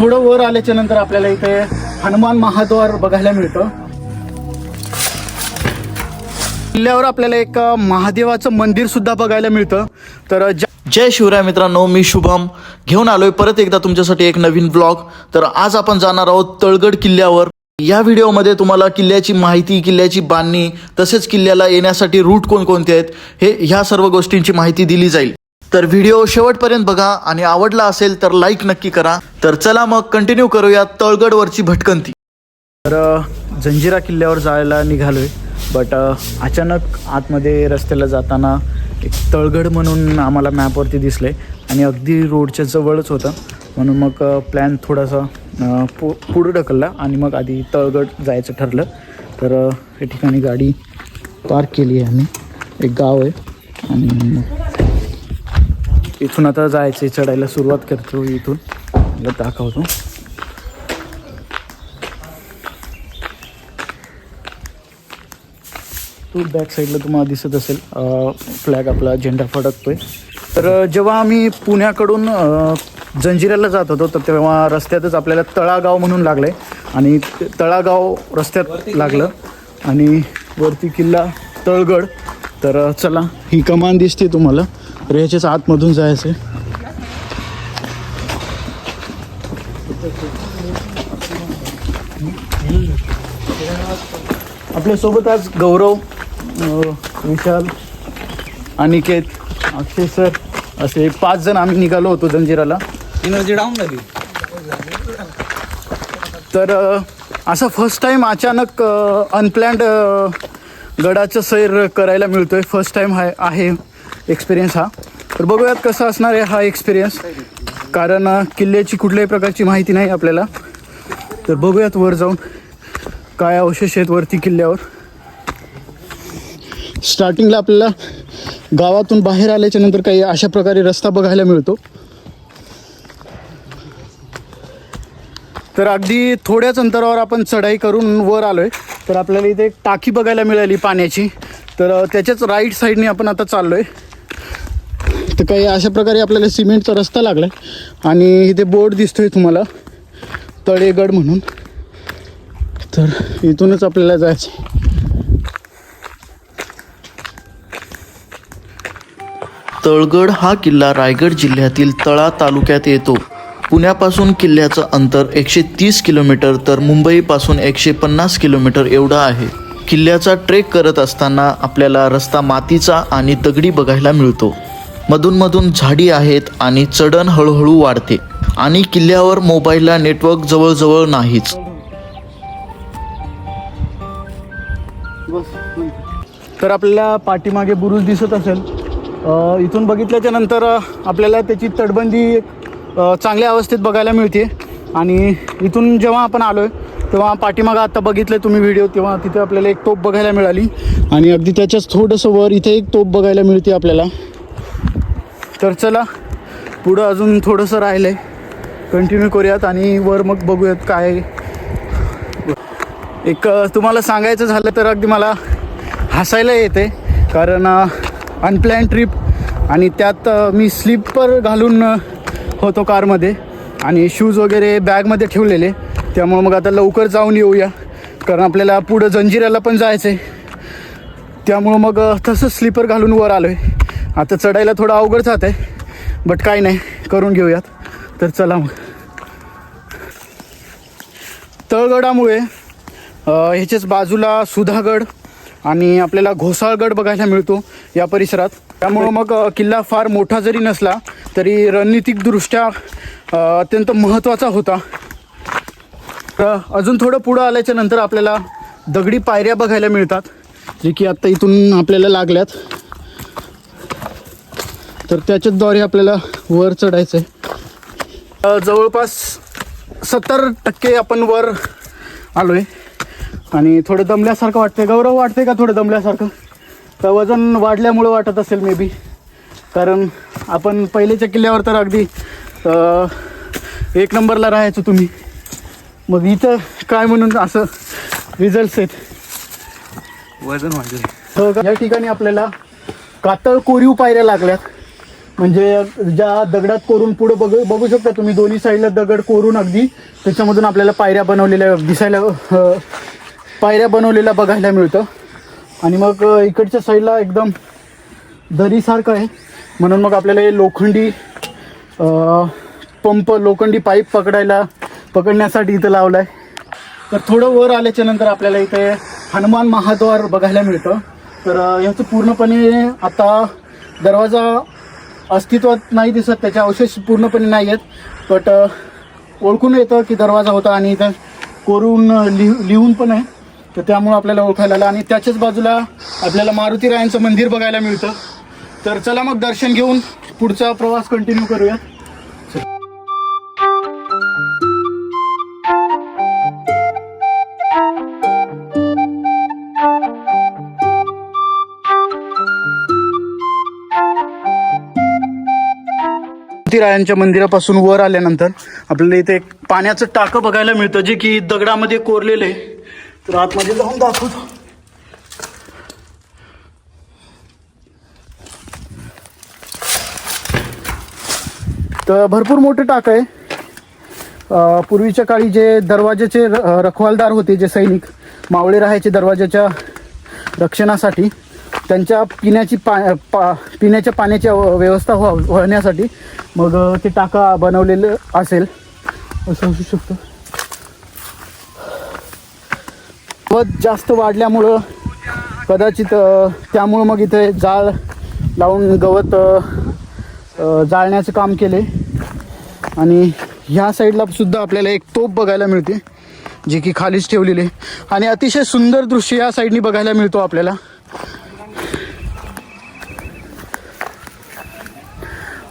थोडं वर आल्याच्या नंतर आपल्याला इथे हनुमान महाद्वार बघायला मिळतं. किल्ल्यावर आपल्याला एक महादेवाचं मंदिर सुद्धा बघायला मिळतं. तर जय शिवराय मित्रांनो, मी शुभम घेऊन आलोय परत एकदा तुमच्यासाठी एक नवीन ब्लॉग. तर आज आपण जाणार आहोत तळगड किल्ल्यावर. या व्हिडिओमध्ये तुम्हाला किल्ल्याची माहिती, किल्ल्याची बांधणी, तसेच किल्ल्याला येण्यासाठी रूट कोणकोणते आहेत ह्या सर्व गोष्टींची माहिती दिली जाईल. तर व्हिडिओ शेवटपर्यंत बघा आणि आवडला असेल तर लाईक नक्की करा. तर चला मग कंटिन्यू करूया तळगडवरची भटकंती. तर जंजिरा किल्ल्यावर जायला निघालोय. बट अचानक आतमध्ये रस्त्याला जाताना एक तळगड म्हणून आम्हाला मॅपवरती दिसले आणि अगदी रोडच्या जवळच होतं. म्हणून मग प्लॅन थोडासा पुढं ढकलला आणि मग आधी तळगड जायचं ठरलं. तर या ठिकाणी गाडी पार्क केली आहे आम्ही. एक गाव आहे आणि इथून आता जायचं आहे, चढायला सुरुवात करतो. इथून मला दाखवतो. तो बॅक साईडला तुम्हाला दिसत असेल फ्लॅग, आपला झेंडा फडकतोय. तर जेव्हा आम्ही पुण्याकडून जंजिऱ्याला जात होतो तर तेव्हा रस्त्यातच आपल्याला तळागाव म्हणून लागलं आहे आणि तळागाव रस्त्यात लागलं आणि वरती किल्ला तळगड. तर चला, ही कमान दिसते तुम्हाला. तर ह्याच्याच आतमधून जायचं आहे. आपल्यासोबत आज गौरव, विशाल, अनिकेत, अक्षय सर असे 5 जण आम्ही निघालो होतो जंजिराला. एनर्जी डाऊन झाली. तर असं फर्स्ट टाईम अचानक अनप्लॅन्ड गडाचं सैर करायला मिळतोय. फर्स्ट टाईम आहे एक्सपिरियन्स हा. तर बघूयात कसा असणार आहे हा एक्सपिरियन्स, कारण किल्ल्याची कुठल्याही प्रकारची माहिती नाही आपल्याला. तर बघूयात वर जाऊन काय अवशेष आहेत वरती किल्ल्यावर. स्टार्टिंगला आपल्याला गावातून बाहेर आल्याच्या नंतर काही अशा प्रकारे रस्ता बघायला मिळतो. तर अगदी थोड्याच अंतरावर आपण चढाई करून वर आलो आहे. तर आपल्याला इथे एक टाकी बघायला मिळाली पाण्याची. तर त्याच्याच राईट साईडने आपण आता चाललो आहे. तर काही अशा प्रकारे आपल्याला सिमेंटचा रस्ता लागला आहे आणि इथे बोर्ड दिसतोय तुम्हाला, तळेगड म्हणून. तर इथूनच आपल्याला जायचं. तळगड हा किल्ला रायगड जिल्ह्यातील तळा तालुक्यात येतो. पुण्यापासून किल्ल्याचं अंतर 130 किलोमीटर तर मुंबईपासून 150 किलोमीटर एवढं आहे. किल्ल्याचा ट्रेक करत असताना आपल्याला रस्ता मातीचा आणि दगडी बघायला मिळतो. मधून झाडी आहेत आणि चढण हळूहळू वाढते आणि किल्ल्यावर मोबाईलला नेटवर्क जवळजवळ नाहीच. तर आपल्याला पाठीमागे बुरुज दिसत असेल. इथून बघितल्याच्या नंतर आपल्याला त्याची तटबंदी चांगल्या अवस्थेत बघायला मिळते. आणि इथून जेव्हा आपण आलो आहे तेव्हा पाठीमागं आता बघितलं तुम्ही व्हिडिओ, तेव्हा तिथे आपल्याला एक तोफ बघायला मिळाली आणि अगदी त्याच्याच थोडंसं वर इथे एक तोफ बघायला मिळते आपल्याला. तर चला, पुढं अजून थोडंसं राहिलं आहे, कंटिन्यू करूयात आणि वर मग बघूयात काय. एक तुम्हाला सांगायचं झालं तर अगदी मला हसायला येते, कारण अनप्लॅन ट्रिप आणि त्यात मी स्लीपर घालून होतो कारमध्ये आणि शूज वगैरे बॅगमध्ये ठेवलेले. त्यामुळं मग आता लवकर जाऊन येऊया, कारण आपल्याला पुढं जंजिऱ्याला पण जायचं आहे. त्यामुळं मग तसंच स्लीपर घालून वर आलो आहे. आता चढायला थोडं अवघड जात आहे, बट काय नाही, करून घेऊयात. तर चला मग. तळगडामुळे ह्याच्याच बाजूला सुधागड आणि आपल्याला घोसाळगड बघायला मिळतो या परिसरात. त्यामुळं मग किल्ला फार मोठा जरी नसला तरी रणनीतिकदृष्ट्या अत्यंत महत्त्वाचा होता. अजून थोडं पुढं आल्याच्या नंतर आपल्याला दगडी पायऱ्या बघायला मिळतात, जे की आत्ता इथून आपल्याला लागल्यात. तर त्याच्याद्वारे आपल्याला वर चढायचं आहे. जवळपास 70% आपण वर आलो आहे आणि थोडं दमल्यासारखं वाटतंय. गौरव, वाटतंय का थोडं दमल्यासारखं? तर वजन वाढल्यामुळं वाटत असेल मे बी, कारण आपण पहिलेच्या किल्ल्यावर तर अगदी 1 नंबरला राहायचो तुम्ही. मग इथं काय म्हणून असं रिझल्ट्स आहेत? वजन वाढलं. हो का? या ठिकाणी आपल्याला कातळ कोरीव पायऱ्या लागल्यात. म्हणजे ज्या दगडात कोरून पुढे बघू शकता तुम्ही, दोन्ही साईडला दगड कोरून अगदी त्याच्यामधून आपल्याला पायऱ्या बनवलेल्या दिसायला पायऱ्या बनवलेल्या बघायला मिळतं. आणि मग इकडच्या साईडला एकदम दरीसारखं आहे, म्हणून मग आपल्याला हे लोखंडी पंप, लोखंडी पाईप पकडण्यासाठी इथं लावला आहे. तर थोडं वर आल्याच्या नंतर आपल्याला इथे हनुमान महाद्वार बघायला मिळतं. तर ह्याचं पूर्णपणे आता दरवाजा अस्तित्वात नाही दिसत, त्याचे अवशेष पूर्णपणे नाही आहेत, बट ओळखून येतं की दरवाजा होता. आणि इथं कोरून लिहून पण आहे, तर त्यामुळं आपल्याला ओळखायला आलं. आणि त्याच्याच बाजूला आपल्याला मारुतीरायांचं मंदिर बघायला मिळतं. तर चला मग दर्शन घेऊन पुढचा प्रवास कंटिन्यू करूया. मारुतीरायांच्या मंदिरापासून वर आल्यानंतर आपल्याला इथे एक पाण्याचं टाकं बघायला मिळतं, जे की दगडामध्ये कोरलेलं आहे. तर आतमध्ये जाऊन दाखवतो. तर भरपूर मोठं टाकं आहे. पूर्वीच्या काळी जे दरवाजाचे रखवालदार होते, जे सैनिक मावळे राहायचे दरवाजाच्या रक्षणासाठी, त्यांच्या पिण्याच्या पाण्याची व्यवस्था होण्यासाठी मग ते टाका बनवलेलं असेल असं असू शकतं. गवत जास्त वाढल्यामुळं कदाचित त्यामुळं मग इथे जाळ लावून गवत जाळण्याचं काम केले. आणि ह्या साईडला सुद्धा आपल्याला एक तोफ बघायला मिळते, जी की खालीच ठेवलेली आहे. आणि अतिशय सुंदर दृश्य या साईडनी बघायला मिळतो आपल्याला.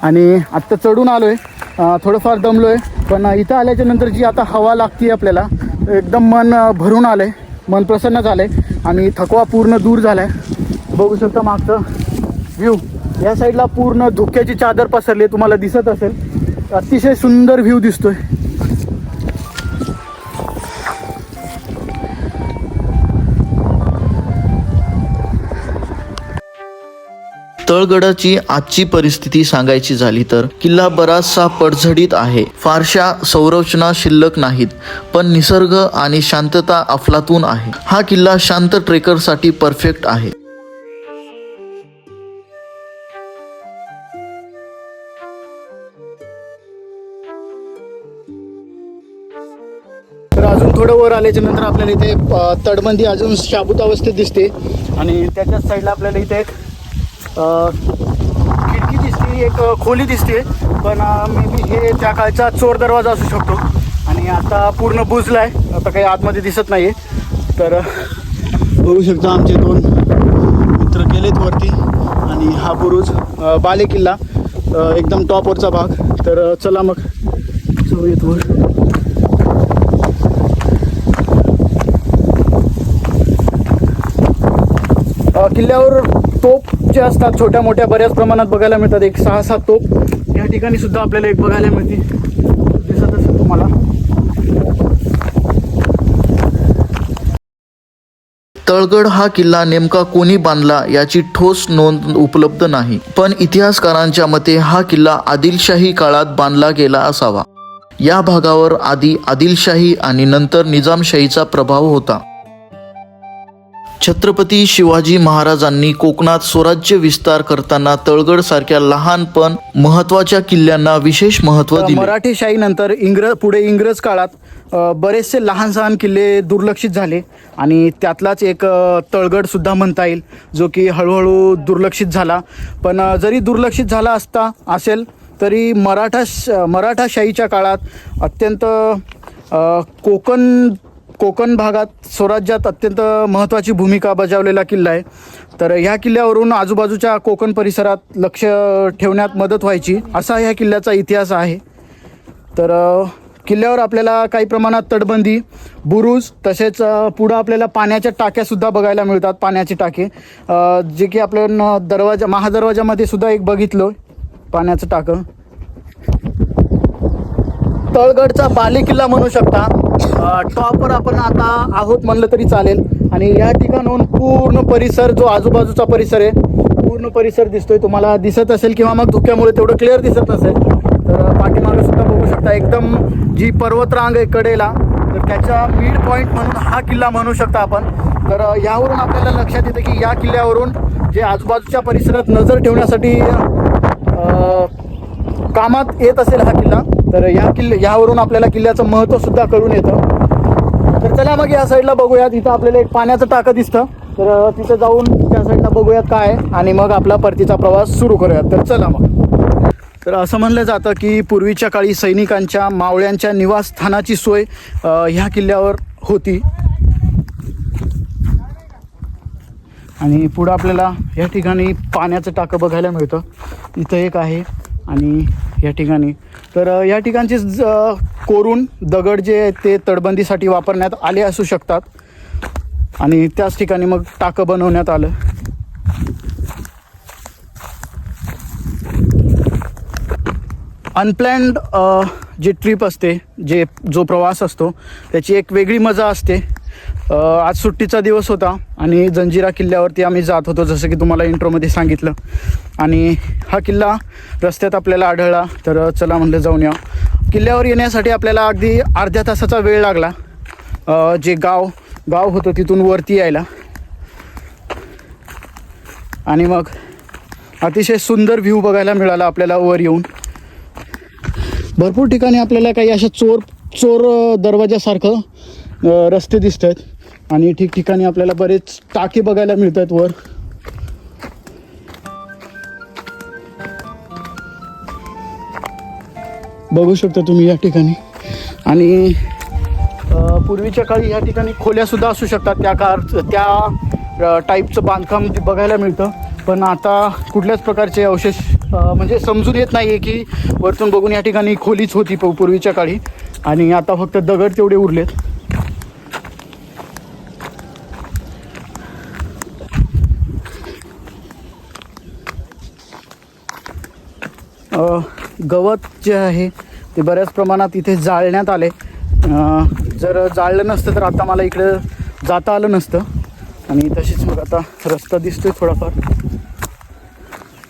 आणि आत्ता चढून आलो आहे, थोडंफार दमलो आहे, पण इथं आल्याच्या नंतर जी आता हवा लागते आपल्याला, एकदम मन भरून आलं आहे, मन प्रसन्न झालं आहे आणि थकवा पूर्ण दूर झाला आहे. बघू शकता मागचं व्ह्यू, या साईडला पूर्ण धुक्याची चादर पसरली आहे, तुम्हाला दिसत असेल. अतिशय सुंदर व्ह्यू दिसतोय. तळगडाची आजची परिस्थिती सांगायची झाली तर किल्ला बराचसा पडझडीत आहे. फारशा संरचना शिल्लक नाहीत, पण निसर्ग आणि शांतता अफलातून आहे. हा किल्ला शांत ट्रेकरसाठी परफेक्ट आहे. तर अजून थोडं वर आल्याच्या नंतर आपल्याला इथे तटबंदी अजून शाबूत अवस्थेत दिसते. आणि त्याच्याच साईडला आपल्याला इथे एक खिडकी दिसते, एक खोली दिसते, पण मे बी हे त्या काळचा चोर दरवाजा असू शकतो. आणि आता पूर्ण बुजला आहे, आता काही आतमध्ये दिसत नाही आहे. तर बघू शकता आमचे दोन मित्र गेलेत वरती. आणि हा बुरुज बाले किल्ला एकदम टॉपवरचा भाग. तर चला मग जाऊयात वर. किल्ल्यावर तोफ जे असतात छोट्या मोठ्या बऱ्याच प्रमाणात बघायला मिळतात. एक 6-7 तोफ या ठिकाणी सुद्धा आपल्याला एक बघायला मिळते, दिसत असेल तुम्हाला. तळगड हा किल्ला नेमका कोणी बांधला याची ठोस नोंद उपलब्ध नाही, पण इतिहासकारांच्या मते हा किल्ला आदिलशाही काळात बांधला गेला असावा. या भागावर आधी आदिलशाही आणि नंतर निजामशाहीचा प्रभाव होता. छत्रपती शिवाजी महाराजांनी कोकणात स्वराज्य विस्तार करताना तळगड सारख्या लहान पण महत्वाच्या किल्ल्यांना विशेष महत्त्व दिले. मराठेशाही नंतर पुढे इंग्रज काळात बरेचसे लहान सहान किल्ले दुर्लक्षित झाले. आणि त्यातलाच एक तळगड सुद्धा म्हणता येईल, जो की हळूहळू दुर्लक्षित झाला. पण जरी दुर्लक्षित झाला असेल तरी मराठाशाहीच्या काळात अत्यंत कोकण भागात स्वराज्यात अत्यंत महत्त्वाची भूमिका बजावलेला किल्ला आहे. तर ह्या किल्ल्यावरून आजूबाजूच्या कोकण परिसरात लक्ष ठेवण्यात मदत व्हायची, असा ह्या किल्ल्याचा इतिहास आहे. तर किल्ल्यावर आपल्याला काही प्रमाणात तटबंदी, बुरुज, तसेच पुढं आपल्याला पाण्याच्या टाक्यासुद्धा बघायला मिळतात. पाण्याचे टाके जे की आपण महादरवाजामध्ये सुद्धा एक बघितलं पाण्याचं टाकं. तळगडचा बाले किल्ला म्हणू शकता. टॉपवर आपण आता आहोत म्हणलं तरी चालेल. आणि या ठिकाणाहून पूर्ण परिसर, जो आजूबाजूचा परिसर आहे, पूर्ण परिसर दिसतोय, तुम्हाला दिसत असेल किंवा मग धुक्यामुळे तेवढं क्लिअर दिसत नसेल. तर पाठीमागे सुद्धा बघू शकता एकदम जी पर्वतरांग आहे कडेला, तर त्याच्या मिड पॉईंट म्हणून हा किल्ला म्हणू शकता आपण. तर यावरून आपल्याला लक्षात येतं की या किल्ल्यावरून जे आजूबाजूच्या परिसरात नजर ठेवण्यासाठी कामात येत असेल हा किल्ला, तर यावरून आपल्याला किल्ल्याचं महत्त्व सुद्धा कळून येतं. तर चला मग या साईडला बघूयात. इथं आपल्याला एक पाण्याचं टाकं दिसतं, तर तिथं जाऊन त्या साईडला बघूयात काय आहे आणि मग आपला परतीचा प्रवास सुरू करूयात. तर चला मग. तर असं म्हणलं जातं की पूर्वीच्या काळी सैनिकांच्या मावळ्यांच्या निवासस्थानाची सोय ह्या किल्ल्यावर होती. आणि पुढं आपल्याला या ठिकाणी पाण्याचं टाकं बघायला मिळतं. इथं एक आहे आणि या ठिकाणी तर या ठिकाणचे कोरून दगड जे आहेत ते तटबंदीसाठी वापरण्यात आले असू शकतात आणि त्याच ठिकाणी मग टाकं बनवण्यात आलं. अनप्लॅन्ड जी ट्रिप असते, जो प्रवास असतो त्याची एक वेगळी मजा असते. आज सुट्टीचा दिवस होता आणि जंजिरा किल्ल्यावरती आम्ही जात होतो, जसं की तुम्हाला इंट्रोमध्ये सांगितलं. आणि हा किल्ला रस्त्यात आपल्याला आढळला, तर चला म्हणलं जाऊन या. किल्ल्यावर येण्यासाठी आपल्याला अगदी अर्ध्या तासाचा वेळ लागला. जे गाव होतं तिथून वरती यायला. आणि मग अतिशय सुंदर व्ह्यू बघायला मिळाला आपल्याला वर येऊन. भरपूर ठिकाणी आपल्याला काही अशा चोर दरवाजासारखं रस्ते दिसत आहेत आणि ठिकठिकाणी आपल्याला बरेच टाके बघायला मिळत आहेत वर. बघू शकता तुम्ही या ठिकाणी. आणि पूर्वीच्या काळी या ठिकाणी खोल्यासुद्धा असू शकतात. त्या टाईपचं बांधकाम बघायला मिळतं, पण आता कुठल्याच प्रकारचे अवशेष म्हणजे समजून येत नाही आहे की वरतून बघून या ठिकाणी खोलीच होती पूर्वीच्या काळी आणि आता फक्त दगड तेवढे उरलेत. गवत जे आहे ते बऱ्याच प्रमाणात इथे जाळण्यात आले. जर जाळलं नसतं तर आता मला इकडं जाता आलं नसतं. आणि तशीच मग आता रस्ता दिसतोय थोडाफार,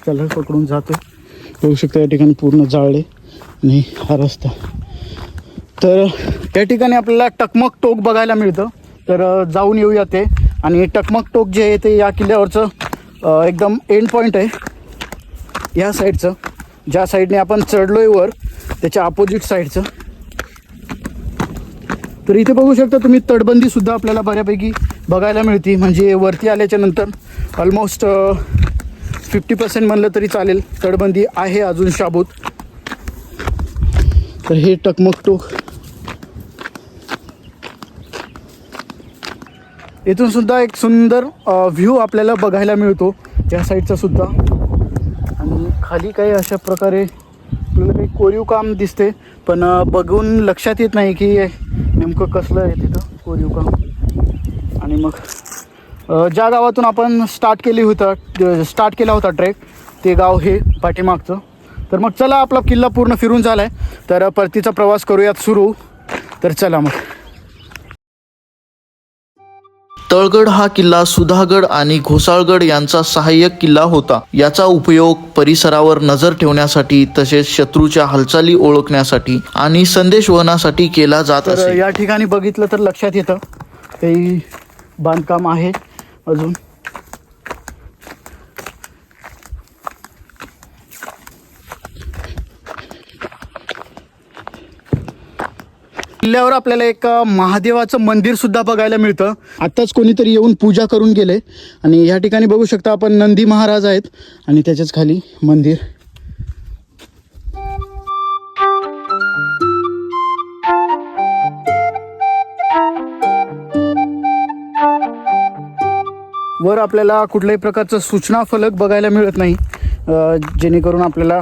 त्याला पकडून जातो. बघू शकता या ठिकाणी पूर्ण जाळले आणि हा रस्ता. तर या ठिकाणी आपल्याला टकमक टोक बघायला मिळतं, तर जाऊन येऊया ते. आणि टकमक टोक जे आहे ते या किल्ल्यावरचं एकदम एंड पॉईंट आहे. या साईडचं, ज्या साईडने आपण चढलोय वर, त्याच्या अपोजिट साईडचं. तर इथे बघू शकता तुम्ही तटबंदीसुद्धा आपल्याला बऱ्यापैकी बघायला मिळते. म्हणजे वरती आल्याच्या नंतर ऑलमोस्ट 50% म्हणलं तरी चालेल तटबंदी आहे अजून शाबूत. तर हे टकमक टोक. इथून सुद्धा एक सुंदर व्ह्यू आपल्याला बघायला मिळतो या साईडचा सुद्धा. आणि खाली काही अशा प्रकारे आपल्याला काही कोरीव काम दिसते, पण बघून लक्षात येत नाही की नेमकं कसलं आहे तिथं कोरीव काम. आणि मग ज्या गावातून आपण स्टार्ट केला होता ट्रेक, ते गाव हे पाठीमागचं. तर मग चला, आपला किल्ला पूर्ण फिरून झाला आहे, तर परतीचा प्रवास करूयात सुरू. तर चला मग. तळगड हा किल्ला सुधागड आणि घोसाळगड यांचा सहाय्यक किल्ला होता. याचा उपयोग परिसरावर नजर ठेवण्यासाठी तसेच शत्रूच्या हालचाली ओळखण्यासाठी आणि संदेशवहनासाठी केला जात असे. या ठिकाणी बघितलं तर लक्षात येतं काही बांधकाम आहे अजून. किल्ल्यावर आपल्याला एक महादेवाचं मंदिर सुद्धा बघायला मिळतं. आत्ताच कोणीतरी येऊन पूजा करून गेले. आणि या ठिकाणी बघू शकता आपण नंदी महाराज आहेत आणि त्याच्याच खाली मंदिर. वर आपल्याला कुठल्याही प्रकारचं सूचना फलक बघायला मिळत नाही, जेणेकरून आपल्याला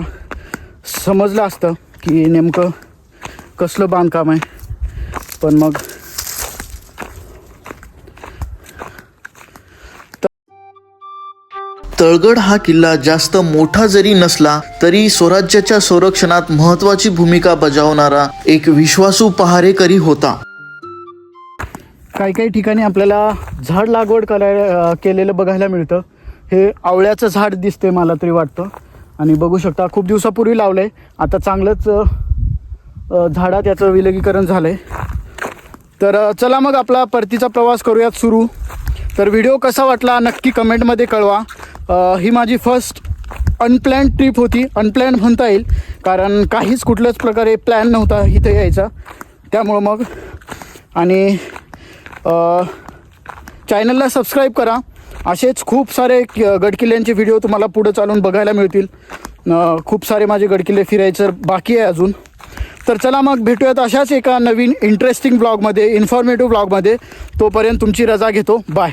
समजलं असतं की नेमकं कसलं बांधकाम आहे. पण मग तळगड हा किल्ला जास्त मोठा जरी नसला तरी स्वराज्याच्या संरक्षणात महत्त्वाची भूमिका बजावणारा एक विश्वासू पहारेकरी होता. काही ठिकाणी आपल्याला झाड लागवड केलेलं बघायला मिळतं. हे आवळ्याचं झाड दिसते मला तरी वाटतं. आणि बघू शकता खूप दिवसापूर्वी लावलं आहे, आता चांगलंच झाडात याचं विलगीकरण झालं आहे. तर चला मग आपला परतीचा प्रवास करूयात सुरू. तर व्हिडिओ कसा वाटला नक्की कमेंटमध्ये कळवा. ही माझी फर्स्ट अनप्लॅन्ड ट्रिप होती. अनप्लॅन्ड म्हणता येईल, कारण काहीच कुठल्याच प्रकारे प्लॅन नव्हता इथं यायचा. त्यामुळं मग आणि चॅनलला सबस्क्राईब करा. असेच खूप सारे गडकिल्ल्यांचे व्हिडिओ तुम्हाला पुढं चालून बघायला मिळतील. खूप सारे माझे गडकिल्ले फिरायचं बाकी आहे अजून. तर चला मग भेटूयात अशाच एका नवीन इंटरेस्टिंग ब्लॉगमध्ये, इन्फॉर्मेटिव्ह ब्लॉगमध्ये. तोपर्यंत तुमची रजा घेतो. बाय.